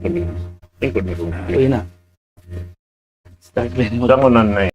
Lingkod ni ko. Uy na. Start rin mo. Dangunan na eh.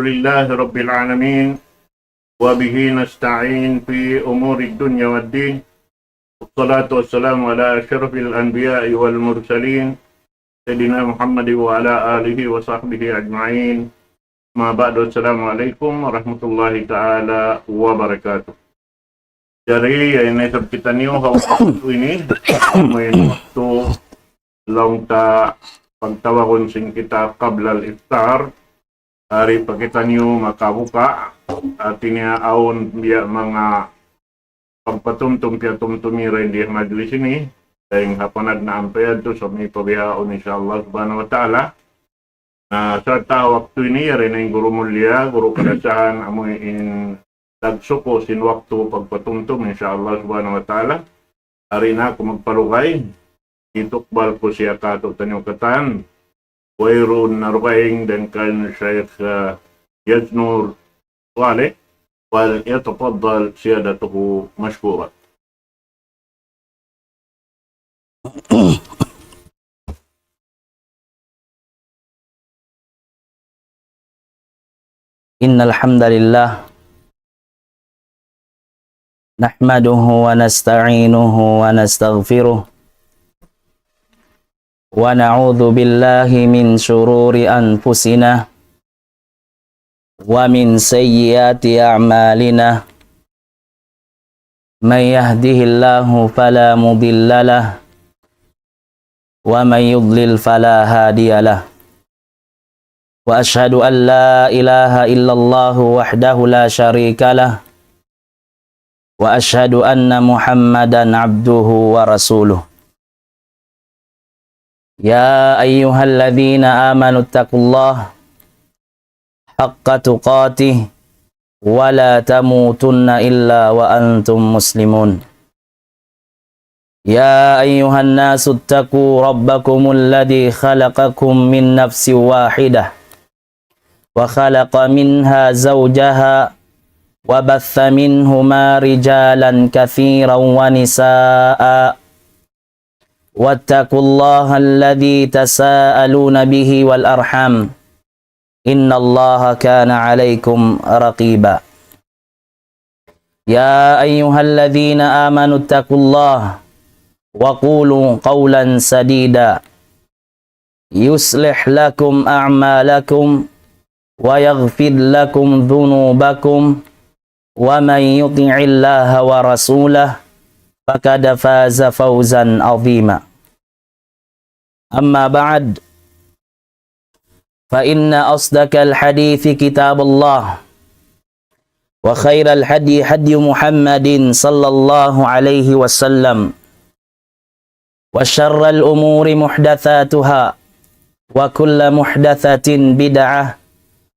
Alhamdulillah Rabbil Alamin. وبه نستعين في أمور الدنيا والدين والصلاة والسلام على أشرف الأنبياء والمرسلين سيدنا محمد وعلى آله وصحبه أجمعين ما بعد السلام عليكم ورحمة الله تعالى وبركاته. Jadi ini kita niyo waktu ini may waktu long ta pagtawagon sing kita qabla al-iftar hari pakita niyo makabuka at tiniaon biya mga pagpatumtum piya tumtumira di majlis ini dahil hapanad na ampayad to sa may pabihaon insyaAllah subhanahu wa ta'ala na sa waktu ini rin ang guru mulia, guru kadasahan amoy in dagsuko sin waktu pagpatumtum insyaAllah subhanahu wa ta'ala hari na ako magpalukay itukbal ko siya kato tanyo katan wairun narukaing dan kan Syekh Yaznur صالح وليتفضل سيادته مشكورا. إن الحمد لله نحمده ونستعينه ونستغفره ونعوذ بالله من شرور أنفسنا ومن سيئات أعمالنا من يهده الله فلا مضل له ومن يضلل فلا هادي له وأشهد أن لا إله إلا الله وحده لا شريك له وأشهد أن محمدا عبده ورسوله يا أيها الذين آمنوا اتقوا الله حق تقاته ولا تموتن إلا وأنتم مسلمون يا أيها الناس اتقوا ربكم الذي خلقكم من نفس واحدة وخلق منها زوجها وبث منهما رجالا كثيرا ونساء واتقوا الله الذي تساءلون به والأرحام إن الله كان عليكم رقيبا يا أيها الذين آمنوا اتقوا الله وقولوا قولا سديدا يصلح لكم أعمالكم ويغفر لكم ذنوبكم ومن يطع الله ورسوله فقد فاز فوزا عظيما أما بعد فإن أصدق الحديث كتاب الله وخير الهدي هدي محمد صلى الله عليه وسلم وشر الأمور محدثاتها وكل محدثة بدعة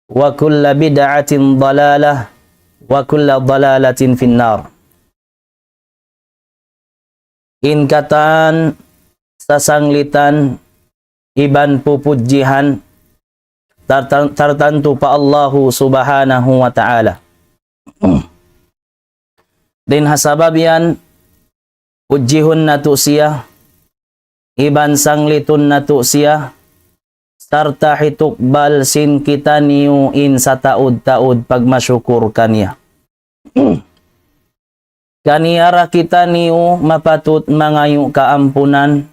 وكل بدعة ضلالة وكل ضلالة في النار. Ingkatan, sasanglitan, iban pupujihan tertentu pa Allahu subhanahu wa ta'ala. Din hasabab yan, ujihun na to siya, iban sanglitun na to siya, sarta hitukbal sin kita niyo in sa taod-taod pag masyukur kaniya. Kaniyara kita niyo mapatut mangayo kaampunan,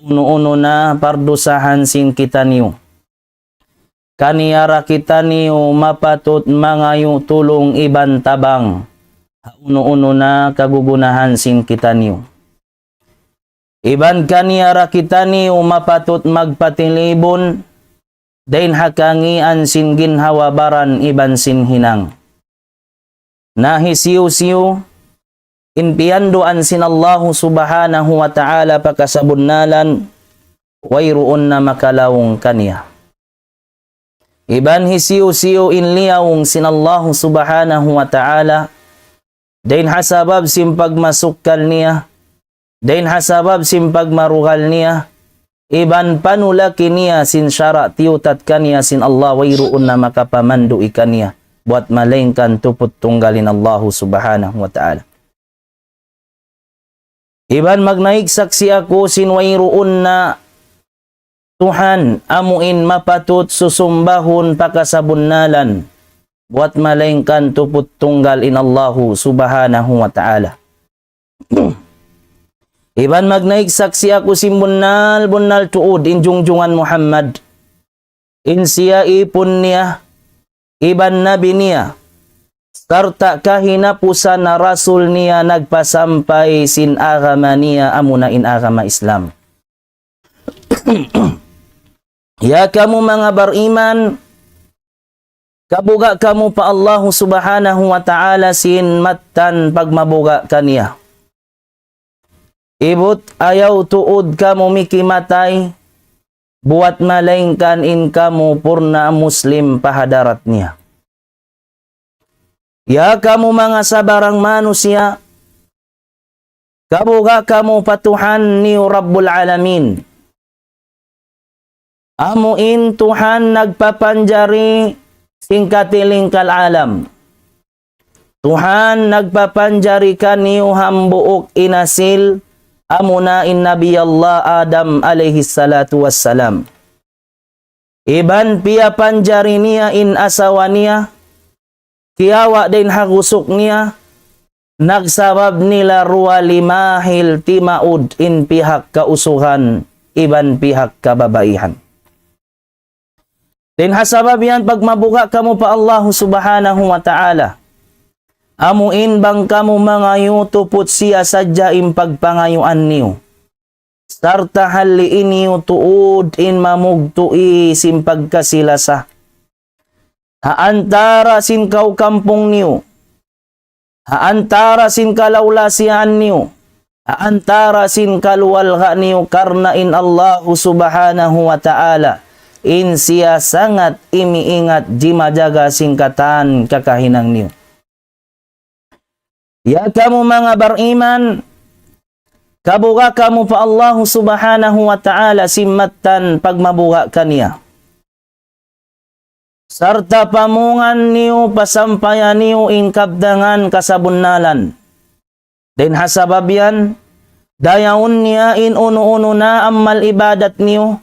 uno-uno na pardusahan sin kita niyo. Kaniyara kita niyo mapatut mangayo tulong iban tabang, uno-uno na kagugunahan sin kita niyo. Iban kaniyara kita niyo mapatut magpatilibon, dain hakangian sin ginhawabaran iban sin hinang. Nahisiw-siw, inpiandoan sin Allahu subhanahu wa ta'ala pakasabunnalan, wayroon na makalawong kaniya. Iban hisiw-siw inliyawong sin Allahu subhanahu wa ta'ala, dain hasabab sin pagmasukal niya, dain hasabab sin pagmaruhal niya, iban panulaki niya sin syara tiutat kaniya sin Allah, wayroon na makapamandu ikaniya, buat malengkan tuput tunggalin Allahu subhanahu wa ta'ala. Iban magnaik saksi ako sin wayroon na Tuhan amuin mapatut susumbahon pakasabunnalan, buat malengkan tuput tunggalin Allahu subhanahu wa ta'ala. Iban magnaik saksi ako sin bunal tuod in jungjungan Muhammad, in siya ipon niya, iban nabi niya, sarta kahinapusan na rasul niya nagpasampay sin agama niya amuna in agama Islam. Ya kamu mga bariman, kabuga kamu pa Allahu subhanahu wa ta'ala sin matan pagmabuga kaniya. Ibut ayaw tuod kamu mikimatay, buat malengkan in kamu purna muslim pahadarat niya. Ya kamu mga sabarang manusia, kabuga kamu patuhan ni Rabbul Alamin. Amuin Tuhan nagpapanjari singkatiling alam. Tuhan nagpapanjari kaniyo hambuok inasil amuna in Nabi Allah Adam alaihi salatu wassalam. Iban pia panjari niya in asawa niya, kiyawa din hagusok niya, nagsabab nila ruwa limahil timaud in pihak kausuhan, iban pihak kababaihan. Din hasabab yan pagmabuka kamo pa Allah subhanahu wa ta'ala, amuin bang kamo mangayo tupot siya sadya in pagpangayuan niyo, sarta haliin niyo tuod in mamugtui sin pagkasilasa. Haantara sin kau kampong niyo, haantara sin kalawlasian niyo, haantara sin kaluwalga niyo karna in Allah subhanahu wa ta'ala, in siya sangat imiingat jimajaga singkatan kakahinang niyo. Ya kamu mga bariman, kabuga kamu pa Allah subhanahu wa ta'ala simmatan pagmabuga kaniya. Sarta pamungan niyo pasampayan niyo in kabdangan kasabunnalan. Den hasabab yan, dayaon niya in uno-uno na amal ibadat niyo,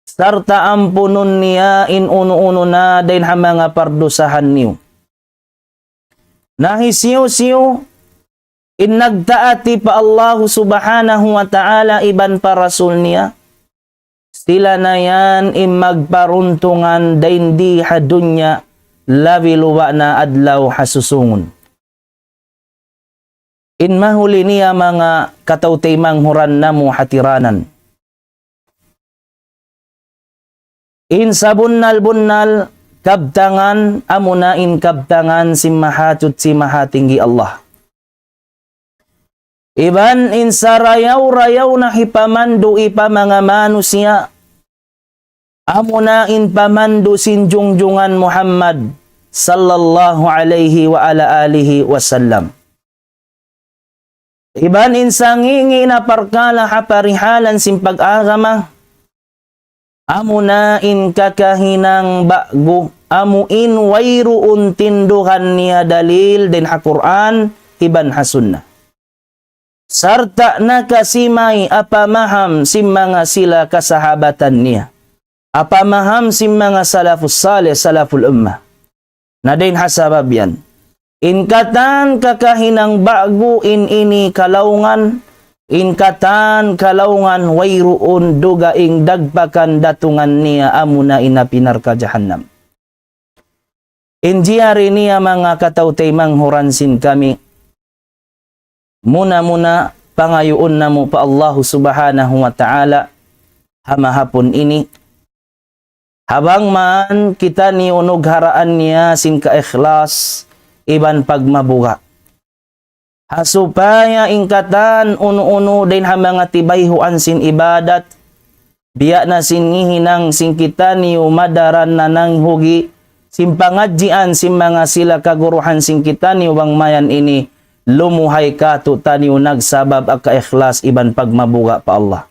sarta ampunon niya in uno-uno na din ha mga pardusahan niyo. Nahisiyo-siyo, in nagtaati pa Allah subhanahu wa ta'ala iban pa rasul niya, sila na yan in magparuntungan dain di hadunya labi luwa na adlaw hasusungon. In mahuli niya mga katawtay manghuran na mo hatiranan. In sa bunnal-bunnal, kabtangan, amuna in kabtangan si mahatut si mahatinggi Allah. Iban in sa rayaw-rayaw na hipamandu ipa mga manusia, amuna in pamandu sin jungjungan Muhammad sallallahu alaihi wa ala alihi wasallam. Iban in sa ngingi na parkala haparihalan sin pag-agama, amunain kakahinang bago, amuin wayruun tinduhan niya dalil din ha Quran, iban ha sunnah. Sarta na kasimay apamaham sim mga sila kasahabatan niya. Apamaham sim mga salafus salih, salaful ummah. Na din hasabab yan. Inkatan kakahinang bago in ini kalaungan, inkatan kalaungan wayruun dugaing dagpakan datungan niya amuna ina pinarka jahannam. Injiyari niya mga katautay manghuransin kami. Muna-muna pangayuon na mo pa Allah subhanahu wa ta'ala hamahapon ini. Habang man kita ni unog haraan niya sin ka-ikhlas iban pagmabuga. Hasupaya ingkatan uno-uno din ha mga tibayhuan sin ibadat. Biya na sinihinang sin kita ni umadaran na nang hugi. Sin pangadjian sin mga sila kaguruhan sin kita ni ubang mayan ini. Lumuhay ka tutaniw nagsabab ang ka-ikhlas iban pagmabuga pa Allah.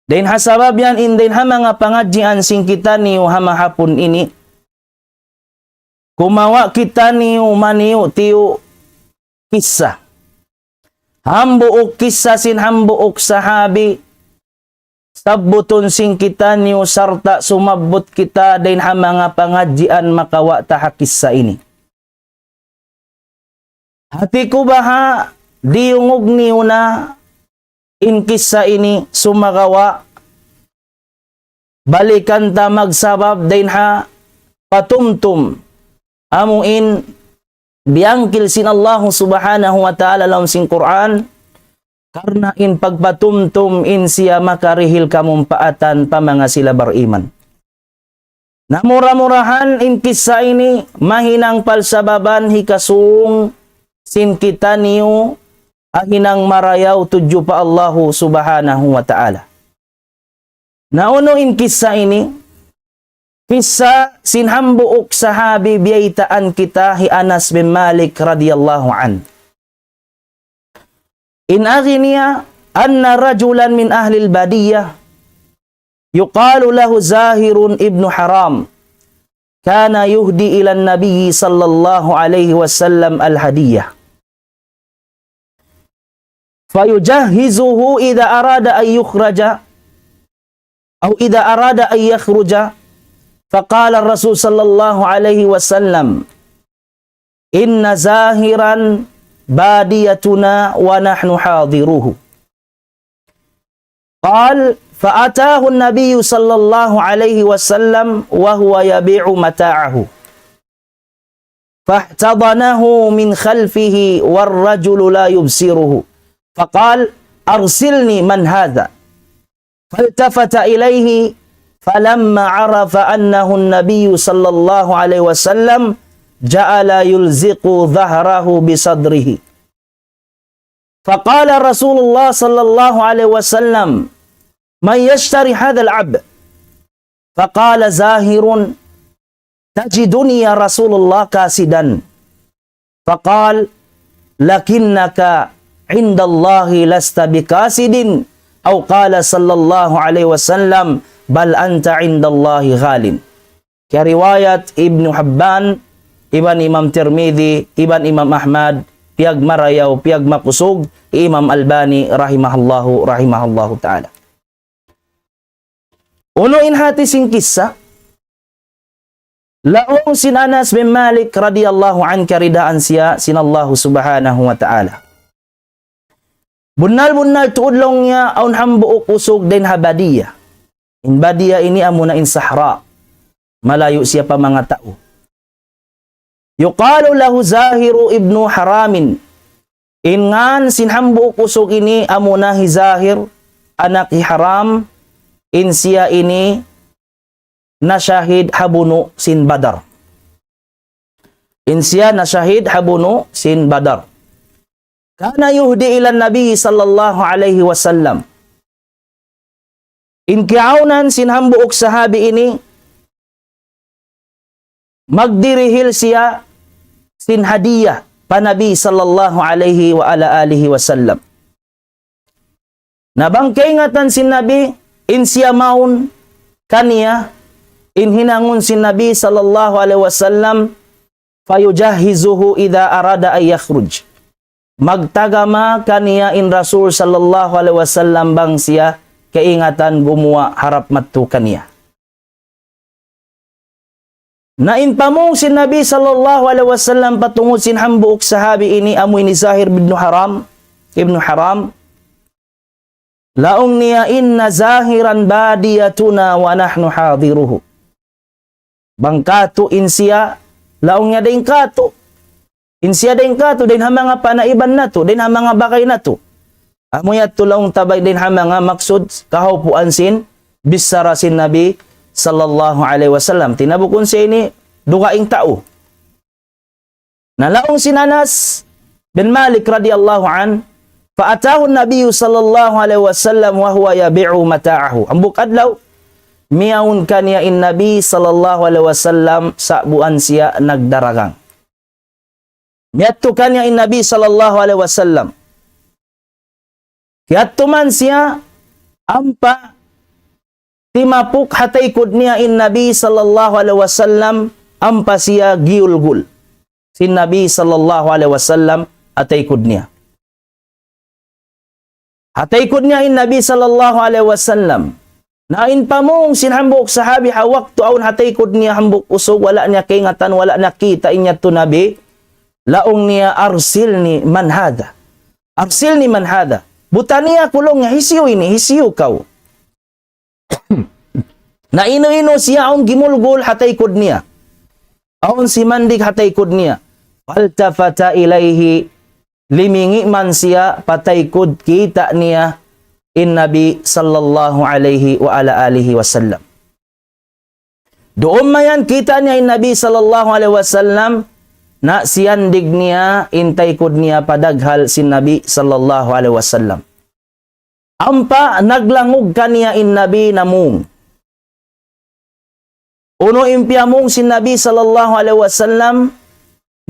Din hasabab yan indin ha mga pangadjian sing kita niyo hamahapon ini. Kumawa kita niyo maniyo tiyo kisah. Hambuok kisah sin hambuok sahabi. Sabuton sing kita niyo sarta sumabot kita din ha mga pangadjian makawa taha kisah ini. Hati ko baha diungog niyo na in kisah ini sumagawa balikan ta magsabab din ha patumtum amuin biangkil sin Allah subhanahu wa ta'ala laun sin Quran karna in pagpatumtum in siya makarihil kamumpaatan pa mga sila beriman. Namura-murahan in kisah ini mahinang palsababan hikasung sin kita niyo ahinang marayaw tudyo pa Allah subhanahu wa ta'ala. Nauno in kisah ini, kisah sinhambuok sahabi biyaitaan kita hi Anas bin Malik radiyallahu an. In aghiniya anna rajulan min ahli al-badiyah yuqalu lahu Zahirun ibnu Haram kana yuhdi ila an-nabiy sallallahu alaihi wasallam al-hadiyah. Fayujahhizuhu idza arada an yukhraja aw idza arada an yakhruja faqala ar-rasul sallallahu alaihi wasallam inna zahiran badiyatuna wa nahnu hadiruhu qala fa'atahu an-nabiy sallallahu alaihi wasallam wa huwa yabi'u mata'ahu fahtadanahu min khalfihi war-rajulu la yubsiruhu فقال أرسلني من هذا فالتفت إليه فلما عرف أنه النبي صلى الله عليه وسلم جعل يلزق ظهره بصدره فقال رسول الله صلى الله عليه وسلم من يشتري هذا العبد فقال زاهر تجدني يا رسول الله كاسدا فقال لكنك عند الله لست بكاسد أو قال صلى الله عليه وسلم بل أنت عند الله غال. كرواية ابن حبان ابن إمام ترمذي ابن إمام أحمد piag marayaw piag makusog Imam Albani rahimahullahu ta'ala. Uno inhati sing kisah laong sin Anas bin Malik radiyallahu an karidaan siya sin Allah subhanahu wa ta'ala. Bunal-bunal tuudlong niya aun hambuok usog din habadiya. In badiya ini amuna in sahra. Malayo siya pa mga tao. Yuqalu lahu Zahiru ibnu Haramin. Ingan sin hambuok usog ini amuna hi Zahir anak hi Haram. In siya ini nasyahid habuno sin Badar. In siya nasyahid habuno sin Badar. Kana yuhdi ila Nabi sallallahu alaihi wasallam. In kiaunan sinhambuok sahabi ini magdirihil siya sin hadiyah pa Nabi sallallahu alaihi wa ala alihi wasallam. Nabangkay ngatan sin Nabi in siya maun kaniya in hinangon si Nabi sallallahu alaihi wasallam fayujahizuhu idha arada ay yakhruj. Magtagama kaniya in Rasul sallallahu alaihi wasallam bang siya kaingatan gumawa harap mattu kaniya. Nain pamong si Nabi sallallahu alaihi wasallam patungod sin hambuok sahabi ini amoy ni Zahir ibn Haram. Laong niya inna Zahiran badiyatuna wa nahnu hadiruhu. Bangkato insiya laong niya din kato. Insiya din kato din ha mga panaiban nato, din ha mga bakay nato. Amoy at laong tabay din ha mga maksud kahupuan sin bisara sin Nabi sallallahu alaihi wasallam. Tinabukon siya ini dugaing tao. Nalaong si Anas bin Malik radhiyallahu an, faatahu an-nabiy sallallahu alaihi wasallam wa huwa yabi'u mata'ahu. Ambuk adlaw miyaun kaniya in Nabi sallallahu alaihi wasallam sa buan siya nagdaragang. Miyadto kaniya in Nabi sallallahu alaihi wasallam. Kiyadto man siya ampa timapuk hataykod niya in Nabi sallallahu alaihi wasallam ampa siya giulgul. Si Nabi sallallahu alaihi wasallam ataykod niya. Hataykod niya in Nabi sallallahu alaihi wasallam. Nain pamong sinhambok sahabi hawak tuawn hataykod niya hambok usog wala niya kaingatan wala nakita inya to Nabi. Laong niya arsilni man hada. Arsilni man hada. Butaniya kulong nga hisiyo ini hisiyo kaw. Na ino-ino siya ang gimulgul hataykod niya. Aon si mandig hataykod niya. Faltafata ilayhi limingi man siya pataykod kita niya in Nabi sallallahu alaihi wa ala alihi wasallam. Doon mayan kita niya in Nabi sallallahu alaihi wasallam na siyandig niya intaykod niya padaghal si Nabi sallallahu alaihi wasallam. Ampa naglangog kaniya in Nabi namung. Uno impiyamong si Nabi sallallahu alaihi wasallam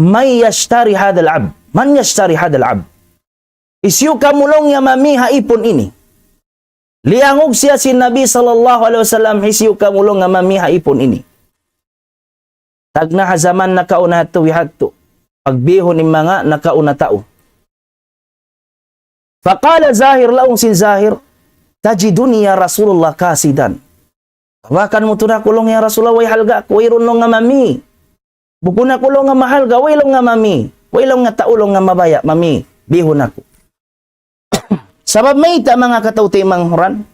may yashtari hadal abd. Man yashtari hadal abd. Isyu kamulong ya mami haipon ini. Liangog siya si Nabi sallallahu alaihi wasallam isyu kamulong nga mami haipon ini. Tagna zaman nakauna to wihatto. Pagbihon ni mga nakauna tao. Faqala Zahir laong sin Zahir, tajiduni ya Rasulullah kasidan. Wakan mo na kulong ya Rasulullah way halga way runong nga mami. Buko na kulong nga mahalga way long nga mami. Way long nga taulong nga mabaya mami. Bihon ako. Sabab may ta mga katawti manghuran.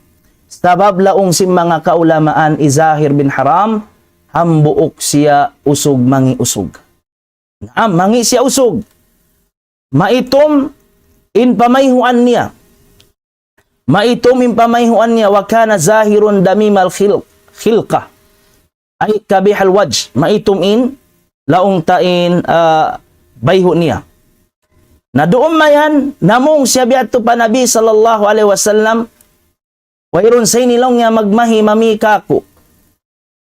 Sabab laong si mga kaulamaan Izahir bin Haram hambuok siya usog mangi usog. Mangi siya usog. Maitom in pamayhuan niya. Maitom in pamayhuan niya wa kana Zahirun damimal khilqa ay kabihal wajh. Maitom in laong tain bayho niya. Na doon mayan namong siya biadto pa Nabi sallallahu alaihi wasallam wayron say nilong nga magmahi mami kako.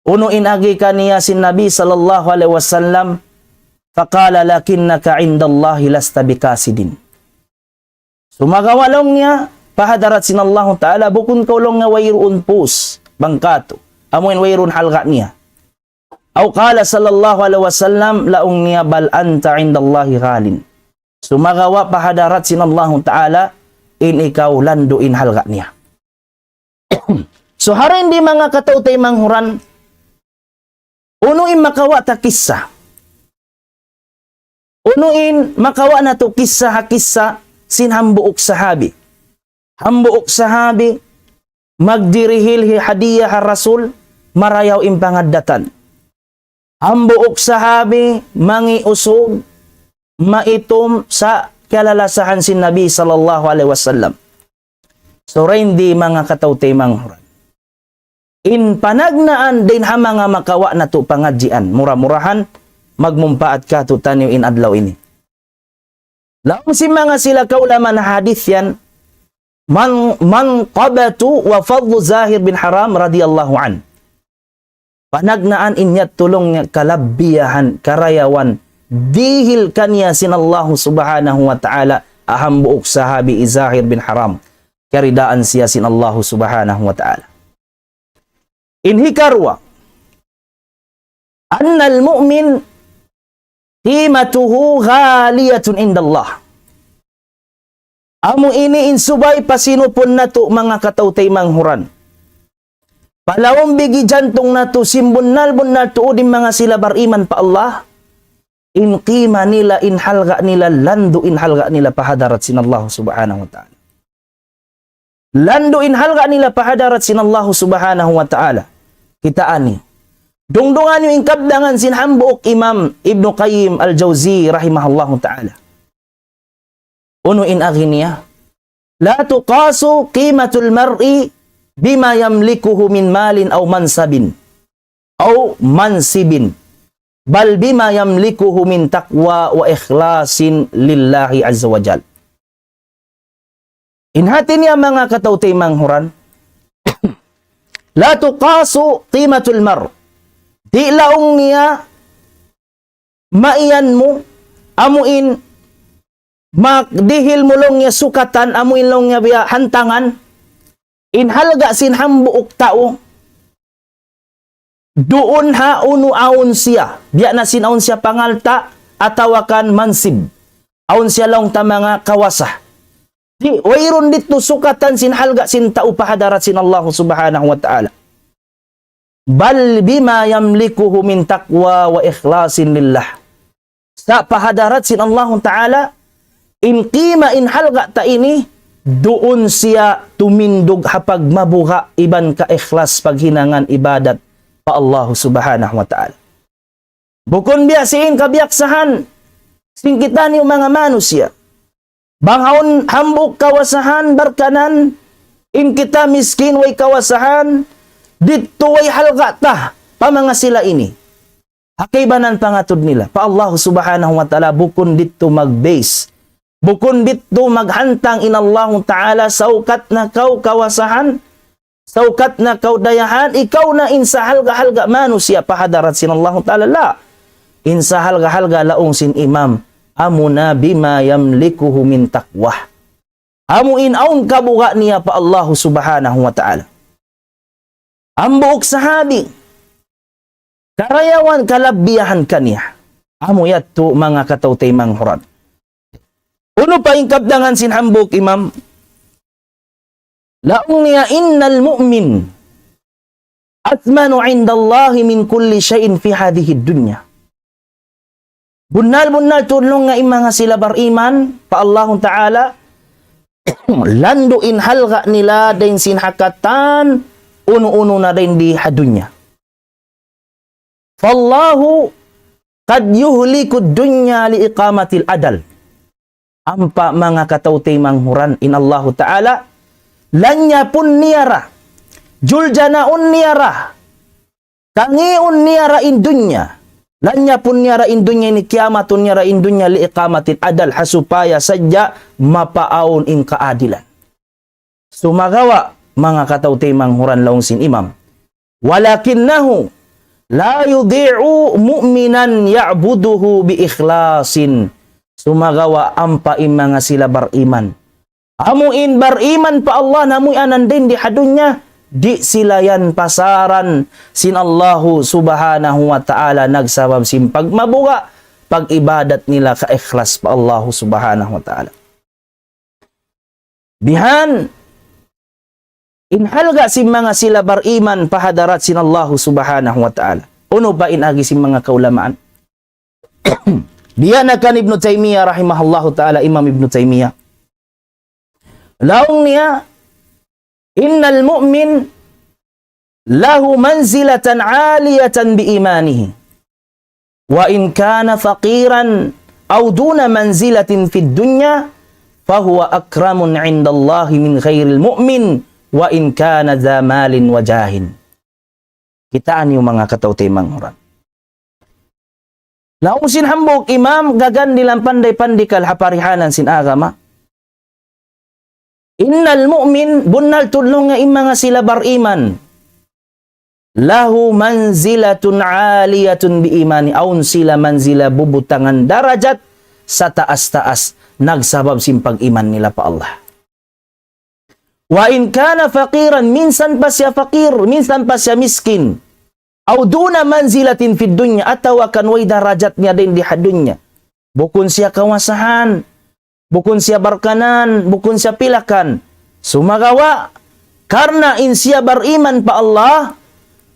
Uno inagi kaniya si Nabi sallallahu alaihi wasallam faqala lakinnaka indallahi lasta bikasidin. Sumagawalong niya pahadarat sin Allah Ta'ala bukun kaulong nga wayron pus bangkato amoy wayron halga niya. Aw qala sallallahu alaihi wasallam laong niya bal anta indallahi ghalin. Sumagawa pahadarat sin Allah Ta'ala in ikaw lando in halga niya. So harin di mga katautay manghuran unuin makawa ta kissa. Unuin makawa na to kissa hakissa sin hambuok sahabi. Hambuok sahabi magdirihil hadiyah har Rasul marayaw impangaddatan. Hambuok sahabi mangi usog maitom sa kalalasahan sin Nabi sallallahu alaihi wasallam. So hindi mga katawtay manghuran. In panagnaan din ha mga makawa na to pangadjian. Mura-murahan magmumpaat ka to taniw in adlaw ini. Laong si mga sila kaulaman hadith yan man qabatu wa fadlu Zahir bin Haram radhiyallahu an. Panagnaan inyat tulong nga kalabiyahan karayawan dihil kanya sinallahu subhanahu wa ta'ala ahambuok sahabi Zahir bin Haram. Karidaan siya sinallahu subhanahu wa ta'ala. Inhikarwa. Annal mu'min qimatuhu ghaliyatun indallah. Amo ini insubay pasinupon nato mga katawtay manghuran. Palawang bigi jantong nato simbunal-bunal tuodin mga sila bariman pa Allah. In qima nila, in halga nila, lando in halga nila pahadarat sinallahu subhanahu wa ta'ala. Lando in halga nila pahadarat sinallahu subhanahu wa ta'ala. Kita ani. Dungdungan yung inkabdangan sinhambuok Imam Ibn Qayyim al-Jawzi rahimahullahu ta'ala. Uno in aghiniya. La tuqasu qimatul mar'i bima yamlikuhu min malin aw mansabin aw mansibin. Bal bima yamlikuhu min taqwa wa ikhlasin lillahi azza wa jal. Inhati niya mga katawtay manghuran. La tuqasu qimatul mar. Di laong niya maiyan mo amuin magdihil mo long niya sukatan amuin long niya biya hantangan inhalga sinhambuok tao doon ha unuaon siya biya na sinaon siya pangalta atawakan mansib aon siya long ta mga kawasa di wayron dito sukatan sinhalga sin tao pahadarat sin Allah subhanahu wa ta'ala bal bima yamlikuhu min taqwa wa ikhlasin lillah sa pahadarat sin Allah ta'ala in qima in halga ta ini doon siya tumindog hapag mabuha iban ka ikhlas paghinangan ibadat pa Allah subhanahu wa ta'ala. Bukon biya siin kabiyaksahan singkitan yung mga manusia. Banghaon hambuk kawasahan barkanan in kita miskin way kawasahan dito way halga ta pa mga sila ini. Hakaybanan pangatod nila pa Allah subhanahu wa ta'ala bukon dito mag-base. Bukon dito maghantang inallahu ta'ala saukat na kau kawasahan saukat na kau dayahan, ikaw na insa halga-halga manusia pahadarat sinallahu ta'ala la. Insa halga-halga laong sin imam, amuna bima yamlikuhu min taqwa. Amu inaon kabuga niya pa Allah subhanahu wa ta'ala. Ang buok sahabi, karayawan kalabiyahan kaniya. Amu yato mga katawtay manghuran. Uno pa ingkabdangan sin hambuk imam, laong niya innal mu'min atmanu indallahi min kulli syai'in fi hadhihi dunya. Bunal-bunal tulong nga mga sila bariman pa Allah ta'ala lando in halga nila din sin hakatan uno-uno na din di hadunya. Fallahu qad yuhliku dunya li iqamatil adal. Ampa mga katawtay manghuran in Allah ta'ala lanya pun niyara juljanaun niyara kangiun niyara in dunya lanya pun niyara in dunya ni kiamatun niyara in dunya li iqamatin adal hasupaya sadya mapaawon in kaadilan. Sumagawa mga katawtay manghuran laong sin imam walakinnahu la yudhi'u mu'minan ya'buduhu bi ikhlasin. Sumagawa ampa in mga sila bariman amuin bariman pa Allah namuy anan din di hadunya di sila yan pasaran sin Allahu subhanahu wa ta'ala nagsabab sin pagmabuga pag ibadat nila ka ikhlas pa Allahu subhanahu wa ta'ala. Bihan inhalga sin mga sila bariman pahadarat sin Allahu subhanahu wa ta'ala. Uno pa inagi sin mga kaulamaan. Diyan kan Ibn Taymiyah rahimahullahu ta'ala Imam Ibn Taymiyah laong niya innal mu'min lahu manzilatan 'aliyatan bi imanihi wa in kana faqiran aw duna manzilatin fid dunya fahuwa akramun 'indallahi min ghairil mu'min wa in kana dha malin wa jahin. Kitaan yung mga katawtay manghuran. Laong sin hambok imam gagan nilang panday-pandikal haparihanan sin agama. Innal mu'min bunal tulong nga mga sila bariman lahu manzilatun 'aliyatun bi imani aun sila manzila bubutangan darajat sa taas-taas nagsabab sin pag-iman nila pa Allah. Wa in kana faqiran, minsan pa siya fakir, minsan pa siya miskin. Aw duna manzilatin fid dunya, ataw kanway darajat niya din di hadunya. Bukun siya kawasahan, bukun siya barkanan, bukun siya pilakan. Sumagawa, karena in siya bariman pa Allah,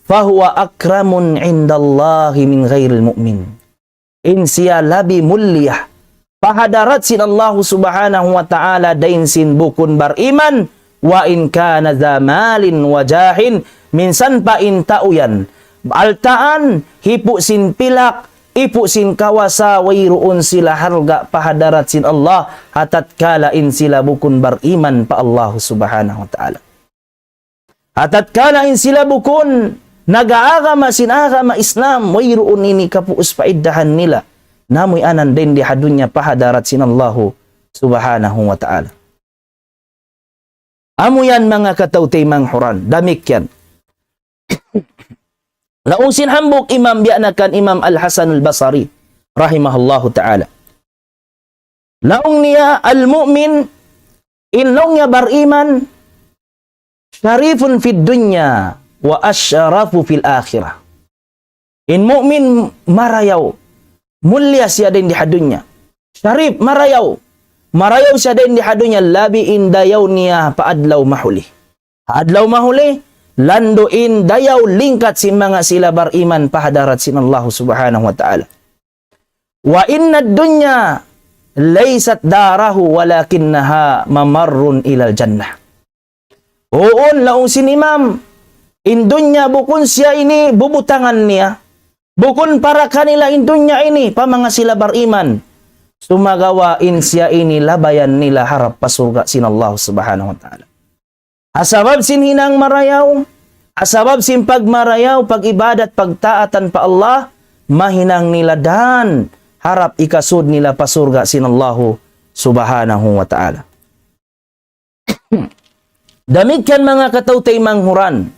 fahuwa akramun indallahi min ghairil mu'min. In siya labi mulia, pahadarat sin Allah subhanahu wa ta'ala dain sin bukun bariman, wa in kana zamalin wajahin, minsan pa in tauyan. Altaan, hipu sin pilak, ipu sin kawasa, wayroon sila harga pahadarat sin Allah, hatat kalain sila bukun bariman pa Allah subhanahu wa ta'ala. Hatat kalain sila bukun, nag-aagama sin agama Islam, wayroon ini kapuus paiddahan nila, namoy anan din di hadunya pahadarat sin Allah subhanahu wa ta'ala. Amo yan mga katawtay manghuran, damik yan. Laong sinhambok imam bianakan Imam Al-Hasan Al-Basri rahimahullahu ta'ala. Laong niya al-mu'min inlong niya bariman syarifun fid dunya wa asyarafu fil akhirah. In mu'min marayaw, mulia siya din di hadunya. Syarif marayaw, marayaw siya din di hadunya, labi indayaw niya paadlaw mahuli. Adlaw mahuli, landuin dayaw lingkat si mga sila bariman pahadarat sin Allah subhanahu wa ta'ala. Wa inna dunya laysat darahu walakinnaha mamarrun ilal jannah. Oon laong sin imam, in dunya bukun siya ini bubutangan niya, bukun para kanila in dunya ini pa mga sila bariman, sumagawa in siya ini labayan nila harap pasurga sin Allah subhanahu wa ta'ala. Asabab sin hinang marayaw, asabab sin pagmarayaw, pag-ibadat, pagtaatan pa Allah, mahinang nila dan harap ikasud nila pasurga sin Allah subhanahu wa ta'ala. Damikian mga katawtay manghuran,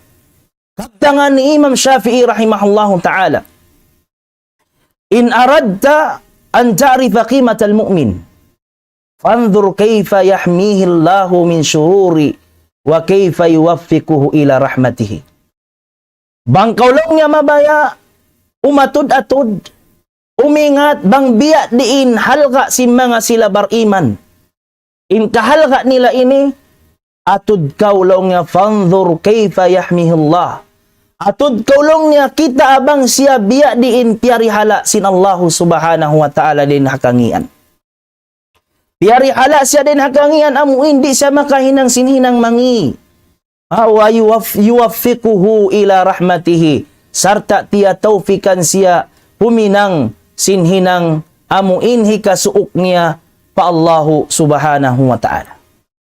kaptangan ni Imam Shafi'i rahimahullahu ta'ala, in aradta an ta'rifa qimatal mu'min, fanzur kayfa yahmihi Allahu min syururi wa kayfa yuwaffiquhu ila rahmatihi. Bangkaw lang niya mabaya, umatud-atud, umingat, bang biya diin halga si mga sila bariman. In kahalga nila ini, atud kaulong niya, fanzur kayfa yahmihi Allah. Atud kaulong niya, kita abang siya biya diin piyarihala sin Allah subhanahu wa ta'ala din hakangian. Piyari hala siya din hakangian, amo hindi siya makahinang sinhinang mangi. Wa yuwaffiquhu ila rahmatihi, sarta tiya taufikan siya puminang sinhinang amo inhi kasuok niya pa Allahu subhanahu wa ta'ala.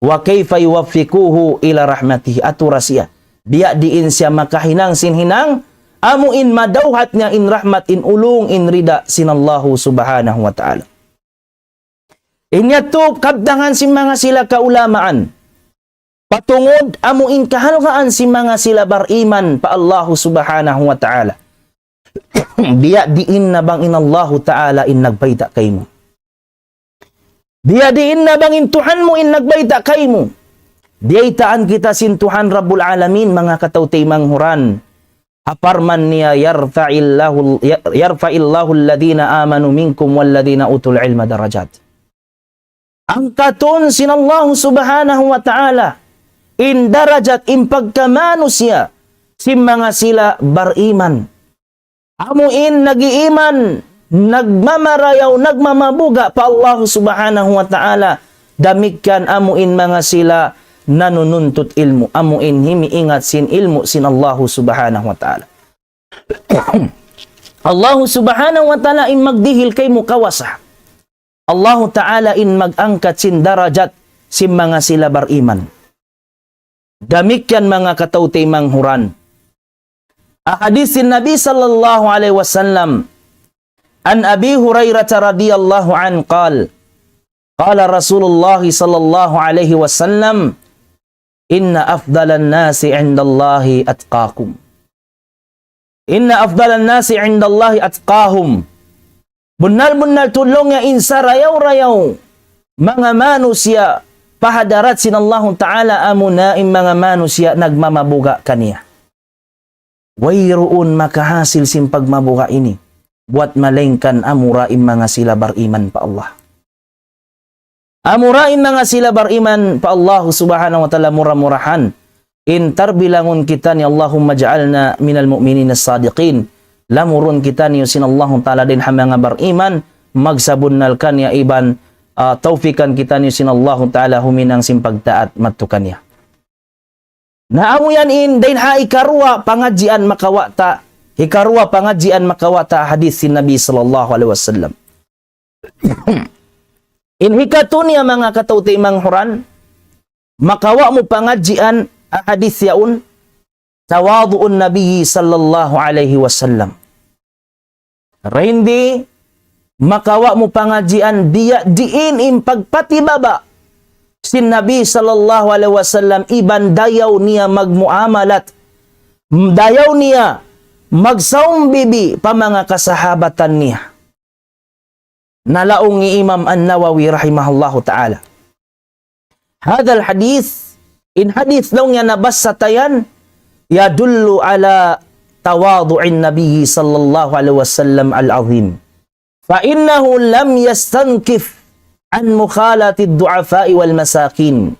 Wa kayfa yuwaffiquhu ila rahmatihi, atura siya biya diin siya makahinang sinhinang amo in madawhat niya in rahmat, in ulung, in rida sin Allahu subhanahu wa ta'ala. Inyato kabdangan si mga sila kaulamaan, patungod amo in kahalgaan si mga sila bariman pa Allah subhanahu wa ta'ala. Biya diin na bang in Allah ta'ala in nagbayta kay mo. Biya diin na bang in Tuhan mo in nagbayta kay mo. Diyaitaan kita sin Tuhan Rabbul Alamin mga katawtay manghuran. Haparman niya yarfa'illahu alladhina amanu minkum walladhina utul ilma darajat. Ang katon sin Allah subhanahu wa ta'ala in darajat in pagkamanusya si mga sila bariman. Amuin nagiiman, nagmamarayaw, nagmamabuga pa Allah subhanahu wa ta'ala. Damikkan amuin mga sila nanununtut ilmu. Amuin himiingat sin ilmu sin Allah subhanahu wa ta'ala. Allah subhanahu wa ta'ala in magdihil kay mukawasa. Allah ta'ala in mag-angkat sin darajat sin mga sila bariman. Damikyan mga katawtay manghuran. Ahadis sin Nabi sallallahu alaihi wasallam an Abi Hurairah radhiyallahu an qala Rasulullah sallallahu alaihi wasallam inna afdalan nasi 'indallahi atqakum. Inna afdalan nasi 'indallahi atqahum. Bunal-bunal tulong nga insa rayaw-rayaw mga manusia pahadarat sinallahu ta'ala amuna in mga manusia nagmamabuga kaniya. Wayroon makahasil sin pagmabuga ini. Buat malengkan amurain mga sila bariman pa Allah. Amurain mga sila bariman pa Allah subhanahu wa ta'ala murah-murahan. In tarbilangun kita ni Allahumma ja'alna minal mu'minin as-sadiqin. Lamurun kita ni sinallahu ta'ala din mga bariman. Magsabunnal kanya iban taufikan kita ni sinallahu ta'ala huminang simpagtaat matukan niya. Naamu yan in dain ha ikarwa pangajian makawata. Ikarwa pangajian makawata hadis si Nabi sallallahu alaihi wasallam. In hikatunya mga katauti manghuran, makawa mo pangajian hadis yaun tawadu'un Nabi sallallahu alaihi wasallam. Hindi makawa mo pangajian dia diin impagpatibaba sin Nabi sallallahu alaihi wasallam iban dayaw niya magmuamalat, dayaw niya magsaumbibi pa mga kasahabatan niya. Nalaong ni Imam An-Nawawi rahimahullahu ta'ala. Hadal hadith, in hadith daw niya nabasa tayan, yadullu ala tawadu'in Nabi sallallahu alaihi wasallam al-azim. Fa innahu lam yastankif an mukhalati ad-du'afa'i wal masakin,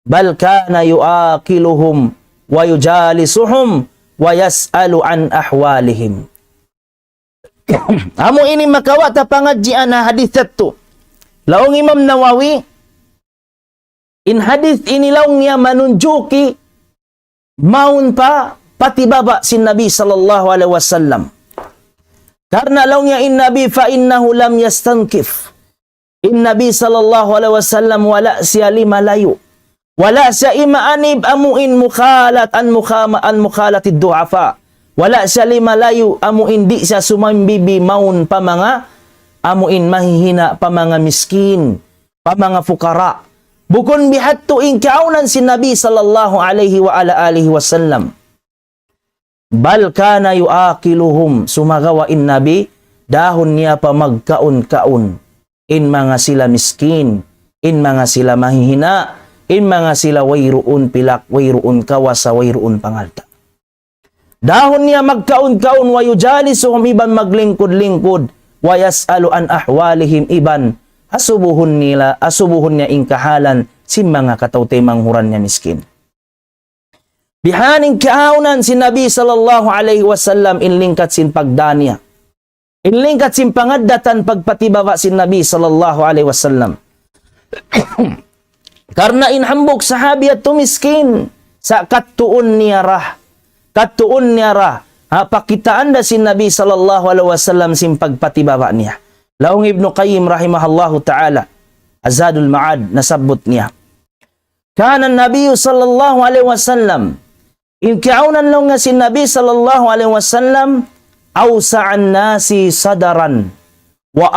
bal kana yu'akiluhum wa yujalisuhum wa yas'alu an ahwalihim. Amo ini makawata pangadjian na hadith ito. Laong Imam Nawawi, in hadith ini laong niya manunjuki maun pa patibaba sin Nabi sallallahu alaihi wasallam. Karena laong niya in Nabi fa innahu lam yastankif. In Nabi sallallahu alaihi wasallam wala siya limalayo. Wala siya imaanib amuin mukhalat an mukhalatid du'afa. Wala siya limalayo amuin di siya sumambibi maun pa mga amuin mahihina pa mga miskin, pa mga fukara. Bukon bihatto in kaunan si Nabi sallallahu alaihi wa ala alihi wasallam. Bal kana yuakiluhum sumagawa in Nabi dahon niya pa magkaon-kaon in mga sila miskin, in mga sila mahihina, in mga sila wayruun pilak, wayruun kawasa, wayruun pangalta. Dahon niya magkaon-kaon wa yujalisuhum iban maglingkod-lingkod wa yas'alu an ahwalihim iban asubuhon niya ingkahalan si mga katawtay manghuran niya miskin. Bihaning kaunan si Nabi sallallahu alaihi wasallam inlingkat sin pagdanya. Inlingkat sin pangaddatan pagpatibaba sin Nabi sallallahu alaihi wasallam. Karena inhambok sahabi at tumiskin sa katuon niya rah. Katuon niya rah. Pakitaan da si Nabi sallallahu alaihi wasallam sin pagpatibaba niya. Laong Ibnu Qayyim rahimahullahu ta'ala. Azadul Ma'ad nasabot niya. Kana Nabi sallallahu alaihi wasallam inkaunan lang nga si Nabi sallallahu alaihi wasallam awsa'an nasi sadaran wa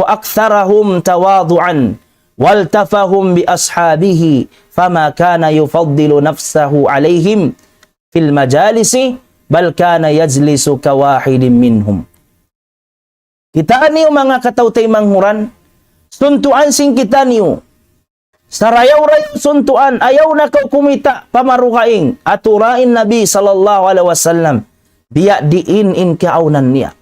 aktharahum tawadu'an waltafahum bi ashabihi fama kana yufaddilu nafsahu alaihim fil majalisi bal kana yajlisu kawahidin minhum. Kitaan niyo mga katawtay manghuran, suntuan sing kita niyo. Sarayaw-rayaw suntuan, ayaw na kau kumita pamarukaing aturain Nabi sallallahu alaihi wasallam biya diin in kaunan niya.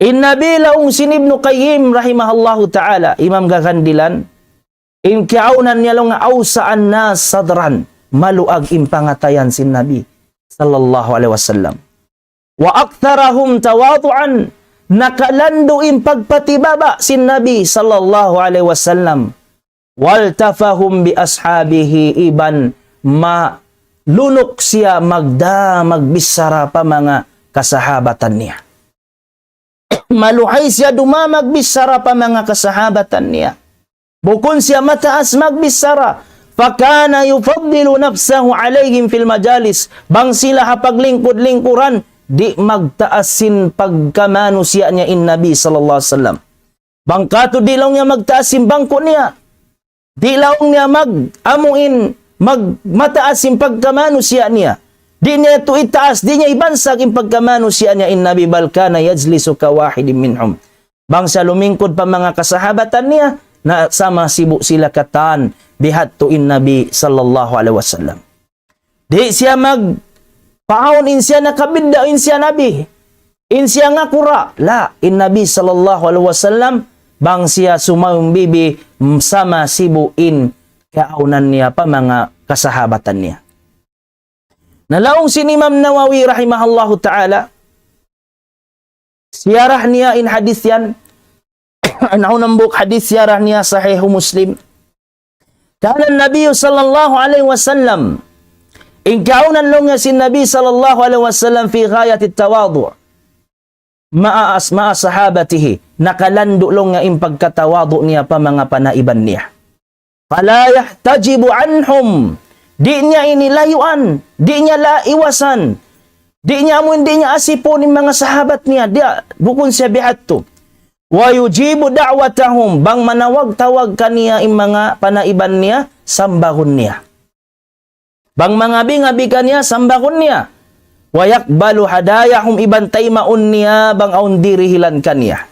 In Nabi laung sin Ibnu Qayyim rahimahullahu ta'ala, Imam Gagandilan, in kaunan niya lang awsa'an nas sadran, maluag impangatayan sin Nabi sallallahu alaihi wasallam. Wa aktharahum tawadu'an, nakalando impagpatibaba sin Nabi sallallahu alaihi wasallam. Waltafahum bi ashabihi iban malunok siya magbisara pa mga kasahabatan niya. Maluhay siya magbisara pa mga kasahabatan niya. Bukon siya mataas magbisara. Fakana yufaddilu nafsahu alayhim fil majalis. Bang sila hapaglingkod-lingkuran, di magtaasin pagkamano siya niya in Nabi sallallahu alaihi wasallam. Bangkato di lang niya magtaasin bangko niya. Di laong niya mataas yung pagkamano siya niya. Di niya ito itaas, di niya ibansag yung pagkamano siya niya in Nabi balkana yajlisu kawahidin minhum. Bang sa lumingkod pa mga kasahabatan niya, na sama sibu sila katan bihattuin Nabi sallallahu alaihi wasallam. Di siya paon in siya nakabidda in siya Nabi. In siya nga kura. La, in Nabi sallallahu alaihi wasallam bang siya sumambibi sama sibu in kaunan niya pa mga kasahabatan niya. Nalaong si Imam Nawawi rahimahullahu ta'ala, siyarah niya in hadith yan, ang buk hadith siyarah niya Sahih Muslim. Kana Nabi sallallahu alaihi wasallam, in kaunan long si Nabi sallallahu alaihi wasallam fi ghayati tawadu' ma'a sahabatihi, nakalando long nga in pagkatawadu niya pa mga panaiban niya. Fala yahtajibu anhum, di niya inilayuan, di niya laiwasan, di niya asipon ng mga sahabat niya, di bukun siya bihatto. Wa yujibu da'watahum, bang manawag-tawag kaniya yung mga panaiban niya, sambahon niya. Bang mga bingabi kaniya, sambahon niya. Wa yakbalu hadayahum, ibantay maun niya, bang aun dirihilan kaniya.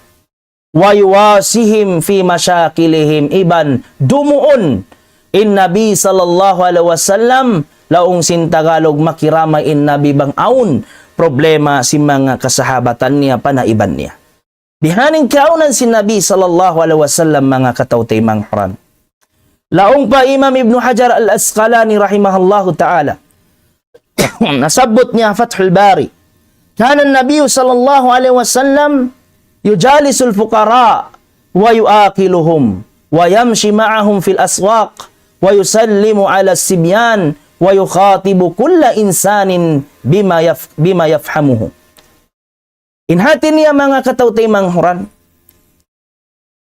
Wa yuwasihim fi masyakilihim, iban dumuon in Nabi sallallahu alaihi wasallam, laong sin Tagalog makiramay in Nabi bang aun problema si mga kasahabatan niya, panaiban niya. Bihaning kaunan si Nabi sallallahu alaihi wasallam mga katawtay manghuran. Laong pa Imam Ibn Hajar al-Asqalani rahimahullahu ta'ala, nasabot niya Fathul Bari, kana Nabi sallallahu alaihi wasallam yujalisul fuqara wa yuakiluhum wa yamshi ma'ahum fil aswaq wa yusallimu ala sibyan wa yukhatibu kulla insanin bima yafhamuhu. Inhati niya mga katawtay manghuran,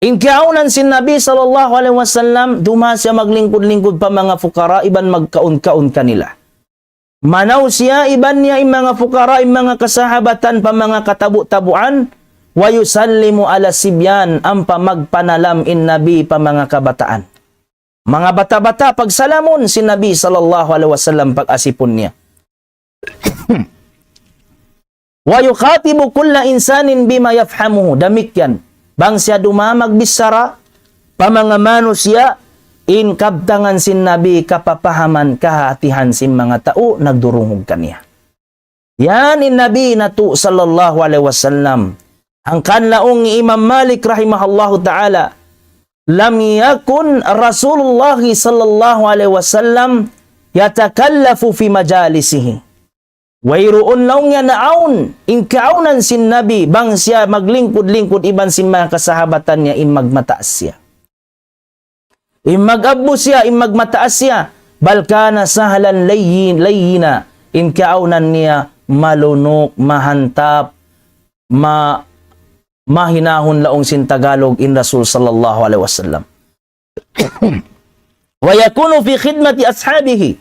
in kaunan si Nabi sallallahu alaihi wasallam, duma siya maglingkod-lingkod pa mga fukara, iban magkaon-kaon kanila. Manaw siya, iban niya yung mga fukara, yung mga kasahabatan pa mga katabu-tabuan, wa yusallimu ala sibyan, ang pamagpanalam in Nabi pa mga kabataan. Mga bata-bata, pagsalamon si Nabi sallallahu alaihi wasallam pag-asipon niya. Wa yukhatibu kulla insanin bima yafhamuhu, damikyan. Bang siya magbisara, pamangamano siya, in kabtangan sin Nabi, kapapahaman, kahatihan sin mga tao, nagdurungog kaniya. Yan in Nabi na tu sallallahu alaihi wasallam. Ang kanlaong Imam Malik rahimahullahu ta'ala, lam yakun Rasulullah sallallahu alaihi wasallam yatakallafu fi majalisihi. Wayroon lang niya naon, in kaunan sin Nabi, bang siya maglingkod-lingkod iban sin mga kasahabatan niya, in magmataas siya. In mag-abbo siya, in magmataas siya, balkana sahalan layyina, in kaunan niya, malunok, mahantap, mahinahon laong sin Tagalog in Rasul sallallahu alaihi wasallam. Wa yakunu fi khidmati ashabihi,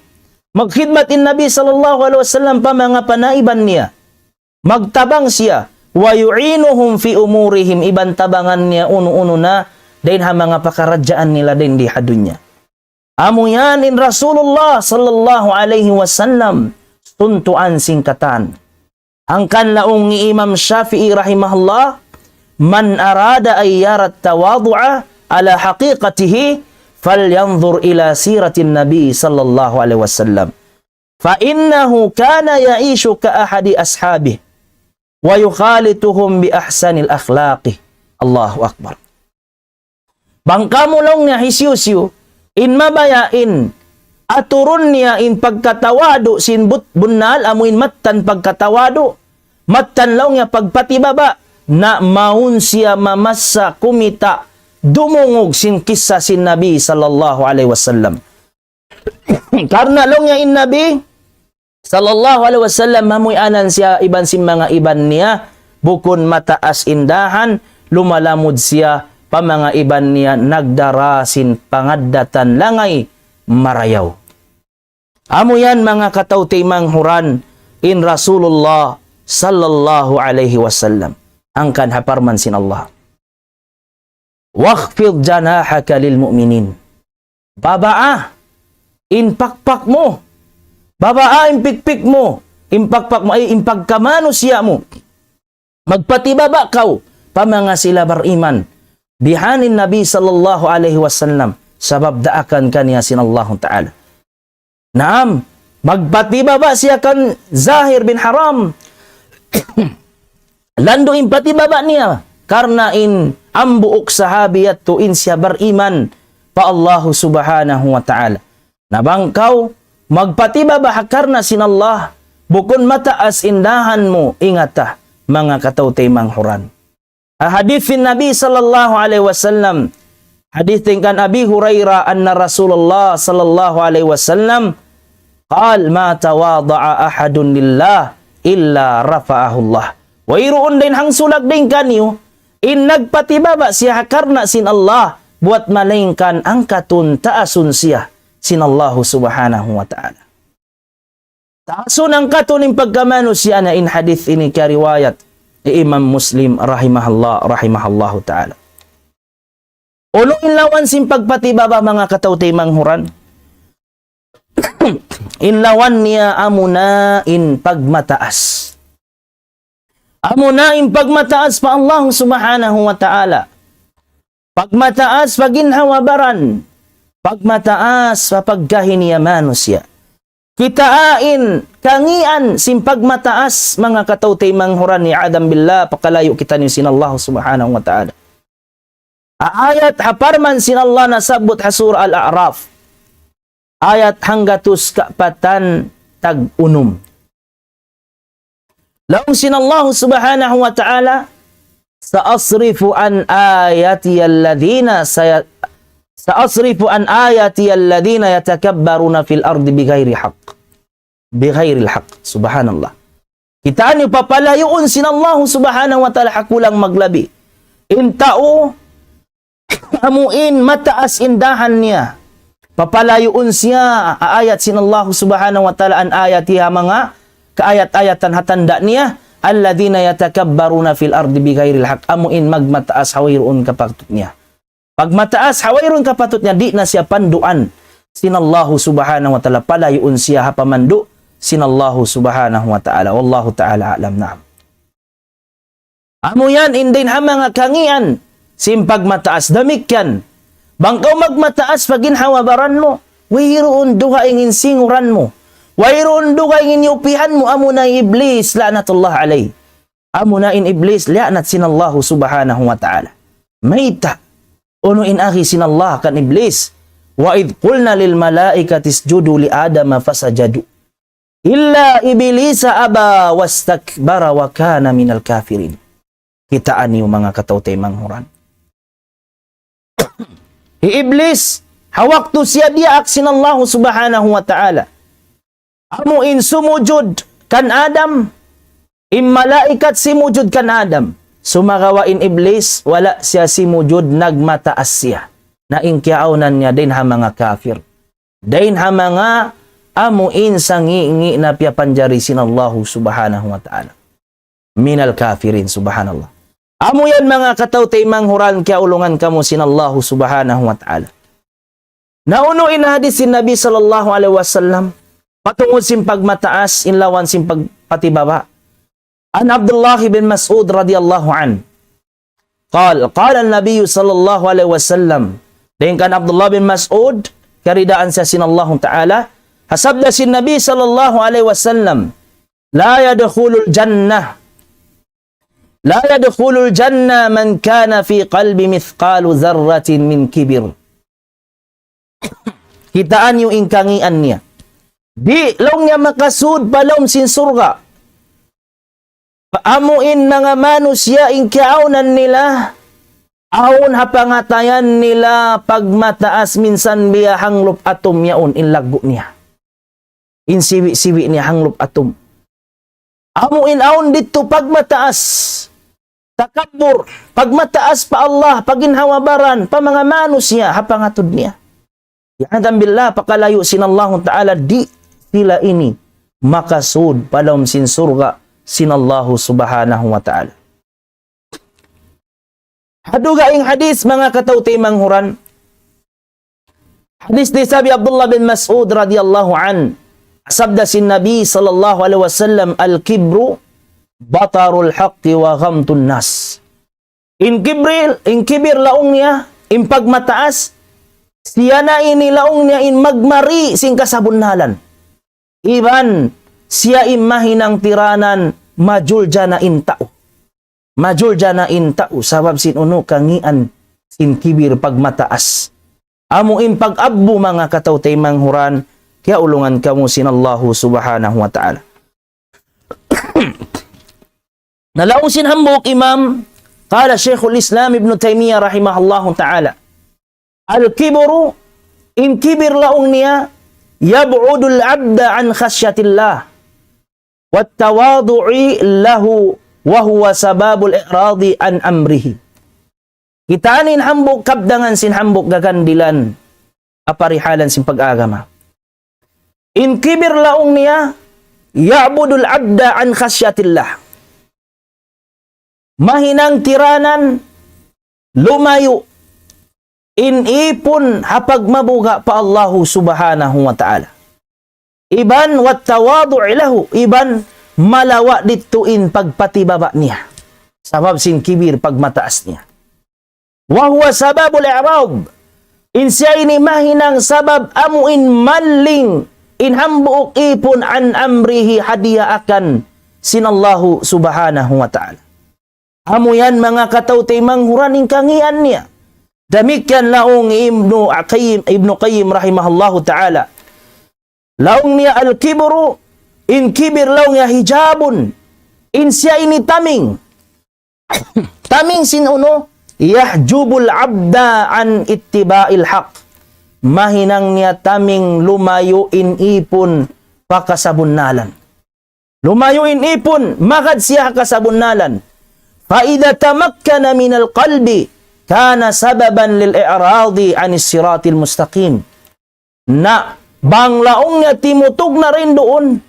magkhidmatin Nabi sallallahu alaihi wasallam pa mga panaiban niya. Magtabang siya, wa yu'inuhum fi umurihim, iban tabangan niya uno-uno na dahin ha mga pakaradyaan nila din di hadunya. Amo yan in Rasulullah sallallahu alaihi wasallam, tuntuan singkatan. Ang kanlaong Imam Shafi'i rahimahullah, man arada ay yarat tawadu'a ala haqiqatihi, falyanzur ila siratin Nabi sallallahu alaihi wasallam. Fa innahu kana ya'ishu ka ahadi ashabihi wa yukhalituhum bi ahsanil akhlaqi. Allahu akbar. Bangka mo lang nga hisyusyo, in mabayain, aturun niya in pagkatawado, sinbut bunal, amuin mattan pagkatawado, mattan lang niya pagpatibaba, na maun siya mamasa kumita, dumungog sin kisah sin Nabi sallallahu alaihi wasallam. Karena long ya in Nabi sallallahu alaihi wasallam, mamuy anan siya iban sin mga iban niya, bukon mataas indahan, lumalamod siya pa mga iban niya, nagdarasin pangaddatan langay marayaw. Amo yan mga katawtay manghuran in Rasulullah sallallahu alaihi wasallam. Angkan haparman sin Allah. Wakhfid janahaka lil mu'minin. Babaa, impakpak mo. Babaa, impikpik mo. Impakpak mo, ay impagkamano siya mo. Magpatibaba kaw, pa mga sila bariman. bihanin Nabi sallallahu alaihi wasallam sabab daakan kaniya sinallahu ta'ala. Naam, magpatibaba siya kan Zahir bin Haram. Lando in patibaba niya karena in ambuok sahabiyat tuin siya beriman pa Allah subhanahu wa ta'ala. Nabangkaw, magpatibaba karena sinallah bukun mataas indahan mo ingata mga katawtay manghuran. Hadithin Nabi sallallahu alaihi wasallam, hadithin kan Abi Hurairah anna Rasulullah sallallahu alaihi wasallam qal ma tawada'a ahadun lillah illa rafa'ahu Allah. Wa iruun din hang sulag din kanyo in nagpatibaba siya karna sin Allah buat malingkan ang katun taasun siya sin Allah subhanahu wa ta'ala. Taasun ang katun in pagkamano siya na in hadith ini kariwayat Imam Muslim rahimahallahu ta'ala. Uno inlawan sin pagpatibaba mga katawtay manghuran. Inlawan niya amunain pagmataas. Amunain pagmataas pa Allah subhanahu wa ta'ala. Pagmataas paginhawabaran. Pagmataas papagkahiniyaman siya. Kitaan, kangian, simpagmataas mga katawtay manghuran ni Adam billah pakalayo kita ni sinallahu subhanahu wa ta'ala. Ayat haparman sinallah nasabot hasur al-A'raf. Ayat hanggatus kapatan tag-unum. Laung sinallahu subhanahu wa ta'ala sa'asrifu an ayati alladhina Sa'asrifu an ayati alladhina yatakabbaruna fil ardi bighairi haqq. Bighairil haqq. Subhanallah. Kitaan yung papalayuon sinallahu subhanahu wa ta'ala hakulang maglabi. Intao amuin mataas indahan niya. Papalayuon siya ayat sinallahu subhanahu wa ta'ala an ayatiha mga kaayat-ayatan hatanda niya. Alladhina yatakabbaruna fil ardi bighairil haqq. Amuin magmataas hawirun kapatut niya. Pag mataas, hawayron kapatut niya, di na siya panduan. Sinallahu subhanahu wa ta'ala, palayuon siya hapamandu. Sinallahu subhanahu wa ta'ala. Wallahu ta'ala alam na'am. Amo yan, indin ha mga kangian. Simpag mataas, damikyan. Bangkaw magmataas, paginhawabaran mo. Wayroon duha ingin singuran mo. Wayroon duha ingin yupihan mo. Amo na iblis, la'natullah alay. Amo na in iblis, la'nat sinallahu subhanahu wa ta'ala. Mayta. Uno in akhi sinallah kan iblis. Wa idh qulna lil malaikati isjudu li adama fasajadu. Illa iblisa aba wastakbara wa kana minal kafirin. Kitaan niyo mga katawtay manghuran. Iblis, hawak tu siya diak sinallahu subhanahu wa ta'ala. Amo in sumujud kan Adam. In malaikat simujud kan Adam. Sumagawain iblis, wala siya simujud, nagmataas siya. Na inkiaunan niya din ha mga kafir. Din ha mga amuin sangi-ngi na piyapanjari sinallahu subhanahu wa ta'ala. Minal kafirin subhanallah. Amo yan mga katawtay manghuran kaya ulungan kamo sinallahu subhanahu wa ta'ala. Naunuin hadis sin Nabi sallallahu alaihi wasallam patungod simpag mataas, inlawan simpag patibaba. An Abdullah bin Mas'ud radhiyallahu an. Qala an-nabiy sallallahu alaihi wasallam. Din kan Abdullah bin Mas'ud karidaan sa sinallahu ta'ala. Hasabda sin Nabi sallallahu alaihi wasallam. La yadkhulul jannah man kana fi qalbi mithqalu dzarratin min kibir. Kitaan yung ingkangian niya. Di long niya makasud palom sin surga. Paamuin mga manusia ingkiaunan nila. Ahon hapangatayan nila pagmataas minsan biya hanglop atom yaon inlago niya. Insiwi-siwi niya hanglop atom. Amuin ahon dito pagmataas. Takabur. Pagmataas pa Allah. Paginhawabaran. Pa mga manusia hapangatod niya. Ya'adam billah pakalayo sinallahu ta'ala di sila ini makasud palom sin surga sinallahu subhanahu wa ta'ala. Haduga ing hadis mga katawtay manghuran. Hadis di sabi Abdullah bin Mas'ud radhiyallahu an. Sabda sin Nabi sallallahu alaihi wasallam al-kibru batarul haqqi wa ghamtun nas. In kibir laong niya, in pagmataas, siya na inilaong niya in magmari sing kasabunnalan. Iban, siya imahinang tiranan, majulja na in tao. Majulja na in tao, sabab sinuno kangian sin kibir pagmataas. Amo in pag-abbo mga katawtay manghuran, kaya ulungan kamo sin Allahu subhanahu wa ta'ala. Nalaong sinhambok imam, qala Sheikhul Islam Ibn Taymiyyah rahimahullahu ta'ala, al-kibru, in kibir laong niya, yab'udul abda an khasyatillah, wat tawadu'i lahu, wa huwa sababul i'radi an amrihi. Kitaanin hambok kabdangan sin hambok gagandilan, aparihalan sin pag-agama. In kibir laong niya, ya'budul abda an khasyatillah. Mahinang tiranan, lumayo, inipon hapag mabuga pa Allahu subhanahu wa ta'ala. Iban wat tawadu'i lahu, iban malawa dituin pagpatibaba niya. Sabab sin kibir pagmataas niya. Wa huwa sababul i'rad. In siya ini mahinang sabab amuin maling in hambuok ipon an amrihi hadiya akan sinallahu subhanahu wa ta'ala. Amo yan mga katawtay manghuran in kangian niya. Damikian laong Ibnu Qayyim rahimahullahu ta'ala. Laong niya al-kibru, in kibir laong niya hijabun. In siya ini taming. Taming sinuno, yahjubul abda an ittiba'il haq. Mahinang niya taming lumayo in ipon pakasabunnalan. Lumayo in ipon, magad siya kasabunnalan. Fa'idha tamakkana minal qalbi, kana sababan lil-i'radi anis siratil mustaqim. Na banglaong niya timutog na rin doon,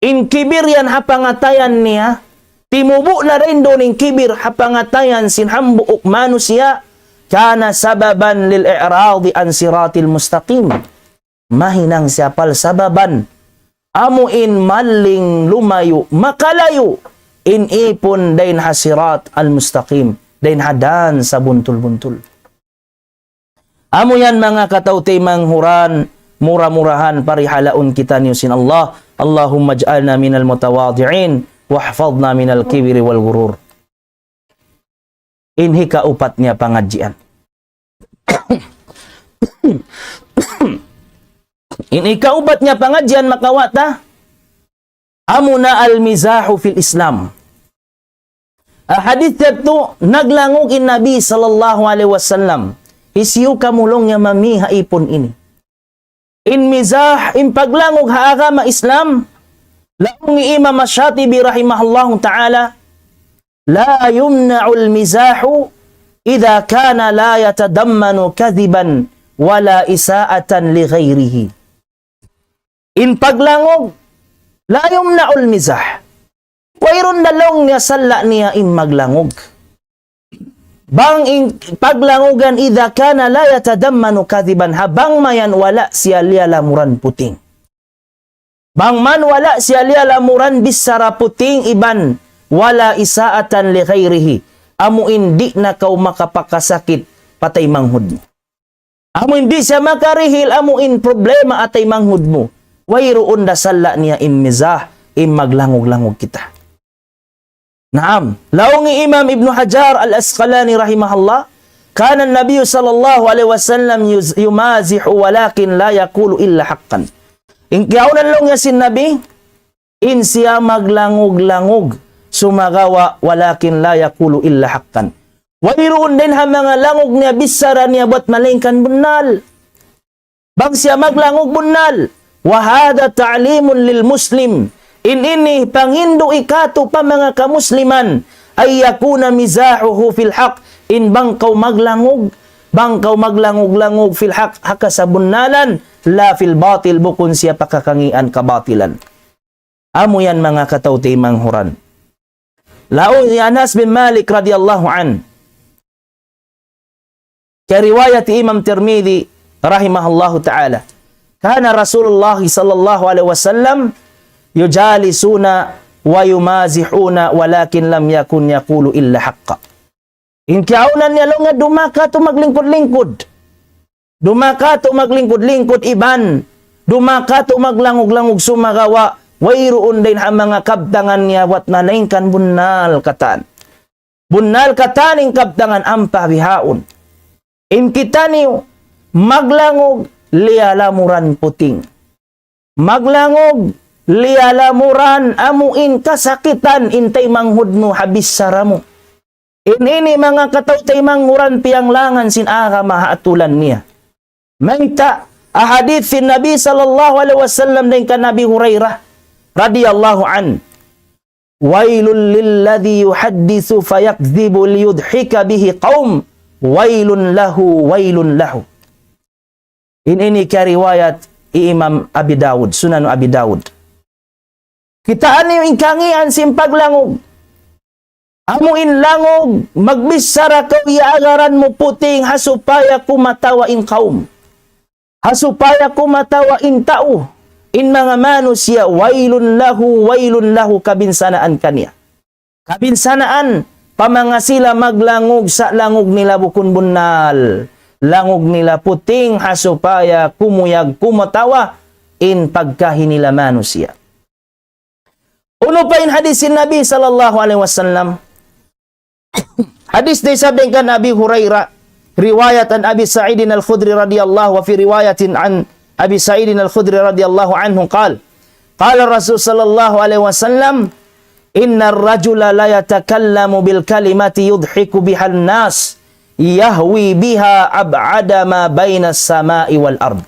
in kibir yan hapangatayan niya, timubo na rin doon in kibir hapangatayan sinhambuok manusia, kana sababan lil-i'radi an siratil mustaqim. Mahinang siya pal sababan, amuin maling lumayo, makalayo, in ipon dain hasirat al-mustaqim, dain hadan sa buntul-buntul. Amo yan mga katawtay manghuran, mura-murahan parihalaon kita niyo sin Allah. Allahumma ja'alna minal mutawadi'in, wahfadna minal kibiri wal gurur. Inhi kaupat niya pangadjian. Inhi kaupat niya pangadjian makawata, amuna al-mizahu fil Islam. Hadith ito, naglangog in Nabi sallallahu alaihi wasallam. Isiyo kamulong niya mamiha ipon ini. In mizah, in paglangog haagama Islam, laong Imam Ash-Shatibi rahimahullahu ta'ala, la yumna'ul mizahu idha kana la yatadammanu kadhiban wala isaatan li ghairihi. In paglangog, la yumna'ul mizah. Wayron dalong niya sala niya in maglangog. Bang in paglangogan idha kana la yatadammanu kadhiban, habang mayan wala siya liya lamuran puting. Bang man wala siya liya lamuran bisara puting iban, wala isaatan li ghairihi. Amo hindi na kau makapakasakit patay manghud mo. Amo hindi siya makarihil, amo in problema atay manghud mo. Wayroon da sala niya in mizah, in maglangog-langog kita. Naam, laong Imam Ibn Hajar al-Asqalani rahimahullah, kana an-nabiy sallallahu alaihi wasallam yumazihu walakin la yaqulu illa haqqan. In kiyaunan long niya sin Nabi, in siya maglangog-langog, sumagawa walakin la yaqulu illa haqqan. Wayroon din ha mga langog niya bisara niya buat malingkan bunal. Bang siya maglangog bunal, wa hada ta'limun lil muslim. In ini pangindo ikato pa mga kamusliman ay yakuna mizahuhu fil haq, in bangkaw maglangog fil haq haka sa bunnalan, la fil batil bukun siya pakakangian kabatilan. Amo yan mga katawtay manghuran. Laon ni Anas bin Malik radiyallahu an, kay riwayat Imam Tirmidhi rahimahullahu ta'ala, kana Rasulullah sallallahu alaihi wasallam yujalisuna wa yumazihuna walakin lam yakun yaqulu illa haqqa. Inkaunan niya lo nga dumaka to maglingkod-lingkod. Dumaka to maglingkod-lingkod iban. Dumaka to maglangog-langog sumagawa. Wayroon din ang mga kabtangan niya wat nanaingkan bunal katan. Bunal katan ing kabtangan ampa bihaon. In kita niyo maglangog lialamuran puting. Maglangog lialamuran amuin kasakitan intay manghudno habis saramo. Ini mga kataw-tay manghuran piyanglangan sin aga mahaatulan niya. Mangta ahadith sin Nabi sallallahu alaihi wasallam din kan Nabi Hurairah radhiyallahu an. Wailul lilladhi yuhaddithu fayakdhibu liyudhika bihi qaum. Wailun lahu, wailun lahu. Ini ka riwayat Imam Abi Dawud, Sunan Abi Dawud. Kitaan niyo ingkangian simpag-langog. Amuin langog, magbisara kaw iaagaran mo puting hasupaya kumatawa in kaum. Hasupaya kumatawa in tao. In mga manusia, wailun lahu kabinsanaan kaniya. Kabinsanaan, pamanga sila maglangog sa langog nila bukun bunal. Langog nila puting hasupaya kumuyag kumatawa in pagkahi nila manusia. Uno pa in hadisin Nabi sallallahu alaihi wasallam. Hadis din sabi kan Abi Hurairah, riwayat an Abi Sa'id al-Khudri radhiyallahu wa fi riwayatin an Abi Sa'id al-Khudri radhiyallahu anhu qala Rasul sallallahu alaihi wasallam innar rajula la yatakallamu bil kalimati yudhiku biha an-nas yahwi biha ab'ada ma baina as-sama'i wal ard.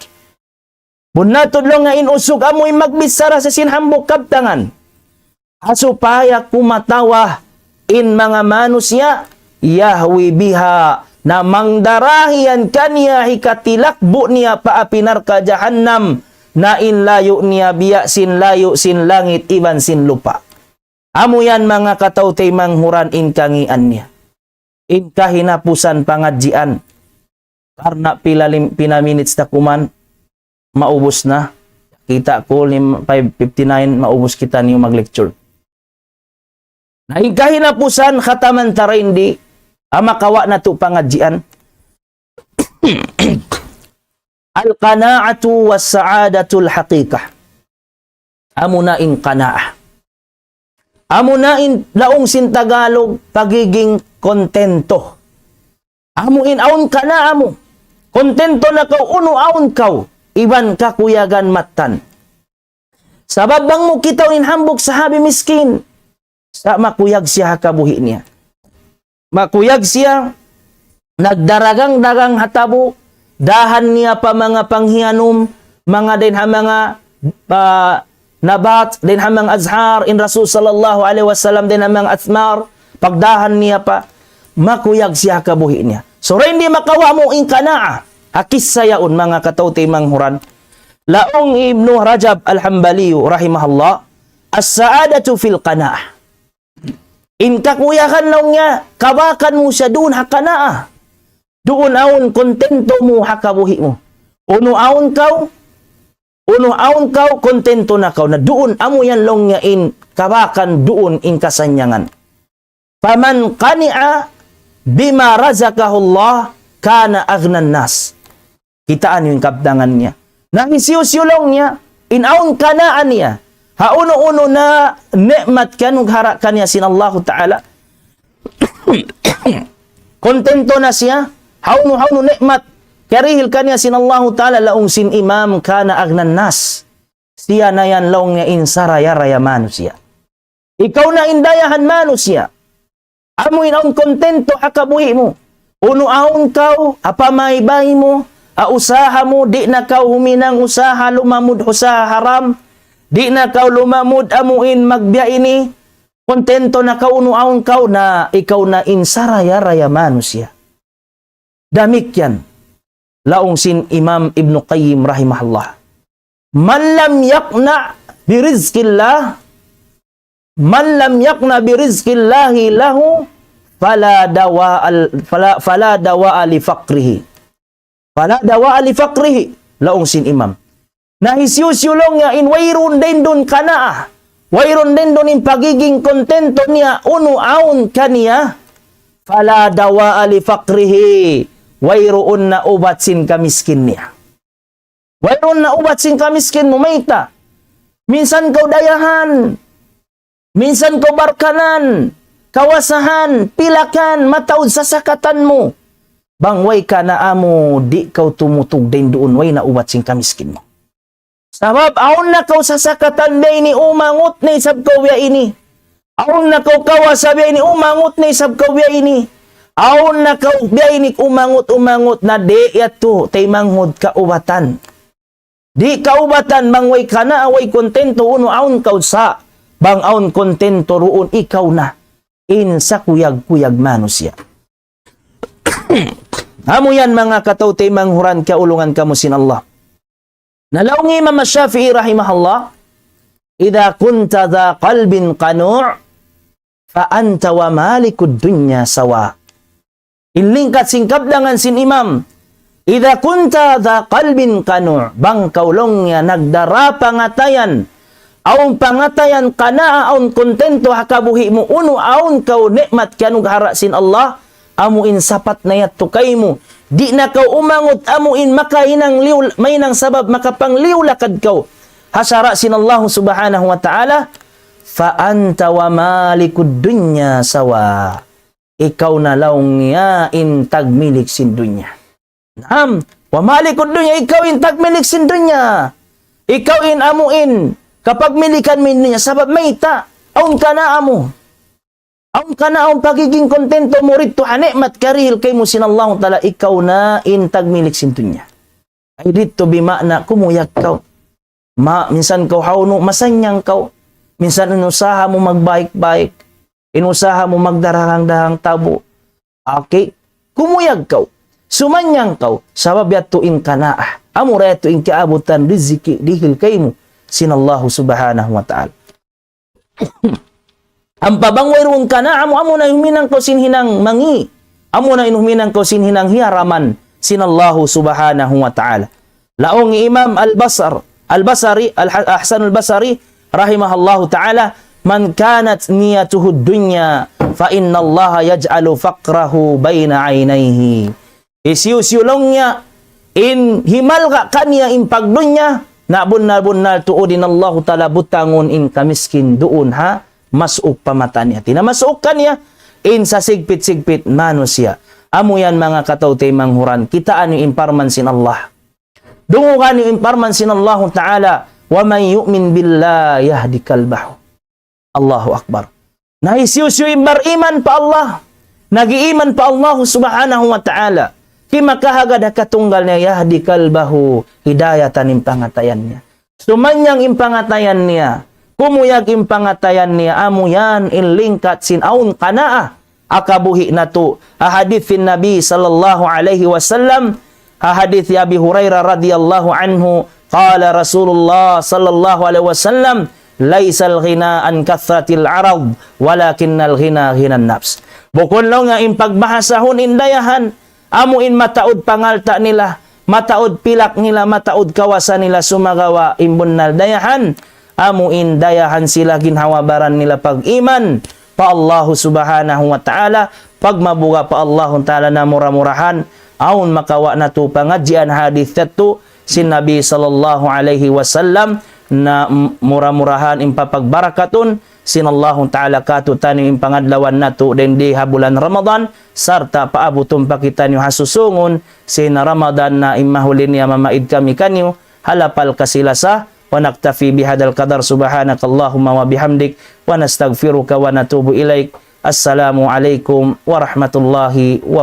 Bunatod lang nga inusog amoy magbisara sa sinhambok kabtangan. Asupaya kumatawa in mga manusia yahwi biha na mangdarahian kaniya hikatilakbo niya paapinar ka jahannam na in layo niya biya sin layo sin langit iban sin lupa. Amo yan mga katawtay manghuran in kangian niya. In kahinapusan pangadjian. Karna pinaminutes na kuman, maubos na. Kita ko 5:59, maubos kita niyo mag-lecture. Na in kahinapusan khataman tarindi, makawa na to pangadjian. Al-qana'atu was-sa'adatul haqiqah. Amo na in qana'ah. Amo na in laong sin Tagalog pagiging kontento. Amo in aon ka na amo. Kontento na kaw uno aon kaw. Iban ka kuyagan matan. Sabab bang mo kitaw in hambog sa habi miskin. Sa makuyag siya kabuhi niya. Makuyag siya, nagdaragang-dagang hatabo, dahan niya pa mga panghianom, mga din ha mga nabat, din ha mga azhar, in Rasul sallallahu alaihi wasallam, din ha mga athmar, pagdahan niya pa, makuyag siya kabuhi niya. So, hindi makawa mo in kanaa, hakis sayaon mga katawti manghuran. Laong Ibnu Rajab al-Hambaliyu, rahimahullah, as-sa'adatu fil kanaa. In kakuyakan lang niya, kabakan mo siya doon hakanaa. Doon aon kontento mo hakabuhi mo. Uno aon kaw, kontento na kaw. Na doon amo yan lang niya in kabakan doon in kasanyangan. Faman qani'a bima razaqahullah kana aghnan nas. Kitaan yung kabdangan niya. Nangisiyusyo lang niya, in aon kanaan niya. Hauno-uno na nikmat kanug hara kanya sin Allah Ta'ala. Kontento na siya. Hauno nikmat. Karihil kanya sin Allah Ta'ala laong sin imam kana agnan nas. Siya na yan laong nga insaraya-raya manusia. Ikaw na indayahan manusia. Amoy naong kontento hakabuhi mo. Uno aon kaw, apamaybay mo, ausaha mo, di na kaw huminang usaha, lumamud usaha haram. Di na kaw lumamud amuin magbiyaini, kontento na kaw unuaon kaw na ikaw na insaraya-raya manusia. Damik yan. Laong sin Imam Ibn Qayyim rahimahullah. Man lam yakna birizkillah, man lam yakna birizkillahi lahu, fala dawa'a li faqrihi. Fala dawa'a li faqrihi. Laong sin Imam. Nahisyusyulong niya in wayron din doon kanaa. Wayron din doon in pagiging kontento niya uno aon kaniya. fala dawa'a li faqrihi. Wayroon na ubat sin kamiskin niya. Wayroon na ubat sin kamiskin mo, mayta. Minsan kau dayahan, minsan kau barkanan, kawasahan, pilakan, mataud sa sakatan mo. Bangway ka na amo, di kau tumutug din doon, way na ubat sin kamiskin mo. Sabab, aon na kau sa sakatan day ni umangot na isab kau ini. Aon na kau kawasabi ni umangot na isab kau ini. Aon na kau ini umangot na di yato, tay manghod kaubatan. Di kaubatan, bangway ka na, away kontento, uno aon kau sa, bang aon kontento roon, ikaw na, in sa kuyag-kuyag manusia. Amo yan mga katawtay manghuran kaulungan kamo sin Allah. Nalaungi Imam Shafi'i rahimahullah, idha kunta dha qalbin qanu' fa anta wa malikud dunya sawa. Inlingkat singkap dengan sin Imam, idha kunta dha qalbin qanu', bang kaulong niya nagdara pangatayan, aun pangatayan kana aun kontento hakabuhi mo, uno aun kau nikmat kanug hara sin Allah, amuin sapat na yat tukay mo. Di na kau umangot, amuin makainang liw, may nang sabab makapangliw lakad kau. Hasara sin Allah subhanahu wa ta'ala, fa anta wa malikud dunya sawa. Ikaw na laong niya in tagmilik sin dunya. Naam, wa malikud dunya, ikaw in tagmilik sin dunya. Ikaw in amuin, kapag milikan min niya, sabab may ta, aun ka na amo. Aun ka na ang pagiging kontento mo rito, hanikmat karihil kay mo sinallahu ta'ala, ikaw na in tagmilik sin dunya. Ay dito bimakna, kumuyag kau. Minsan kau hauno, masanyang kau. Minsan inusaha mo magbaik-baik. Inusaha mo magdarahang-darahang tabo. Okay? Kumuyag kau. Sumanyang kau. Sabab yato in kanaa. Amura yato in kaabutan riziki dihil kay mo sinallahu subhanahu wa ta'ala. Ang pabangway roon ka na, amo na huminang ko sinhinang mangi. Amo na inuminang ko sinhinang hiyaraman sinallahu subhanahu wa ta'ala. Laong Imam Al-Basari, Al-Ahsan Al-Basari, rahimahallahu ta'ala, man kanat niyatuhu dunya, fa inna Allah yaj'alu faqrahu bayna aynayhi. Isiusyulong niya, in himal ka kanya impagdunya, nabun-nabun tuudin Allah ta'ala butangon in kamiskin doon ha, masuk pamata niya. Tinamasuk ka niya, in sa sigpit-sigpit manusia. Amo yan mga katawtay manghuran, kitaan yung imparman sin Allah. Dungukan yung imparman sin Allah ta'ala, wa man yu'min billah yahdi kalbahu. Allahu Akbar. Naisiusyo iman pa Allah. Nag-iiman pa Allah subhanahu wa ta'ala. Kimakahagad katunggal niya yahdi kalbahu, hidayatan impangatayan niya. Sumanyang impangatayan niya, kumuyag impangatayan niya, amo yan inlingkat sin aun kanaa. Akabuhi na to. Ahadithin Nabi sallallahu alaihi wasallam, ahadith Abi Hurairah radhiyallahu anhu, qala Rasulullah sallallahu alaihi wasallam, laisal ghina an kathratil arad, walakinnal ghina ghinan nafs. Bukod lang nga impagbahasahon indayahan, amuin mataod pangalta nila, mataod pilak nila, mataod kawasan nila sumagawa imbunal dayahan, amuin dayahan sila ginhawabaran nila pag-iman pa Allah subhanahu wa ta'ala, pag mabuga pa Allah ta'ala na murah-murahan, aun makawa na to pangadjian hadith to sin Nabi sallallahu alaihi wasallam na murah-murahan impapagbarakaton sin Allah ta'ala katutan yung pangadlawan na to den di habulan Ramadan, sarta paabuton pa kita nyo hasusungon sin Ramadan na imahulin niya mamaid kami kanyo, halapal kasilasa. Wa naktafi bihadal qadar, subhanakallahumma wa bihamdik, wa nastaghfiruka wa natubu ilaik. Assalamu alaikum warahmatullahi wabarakatuh.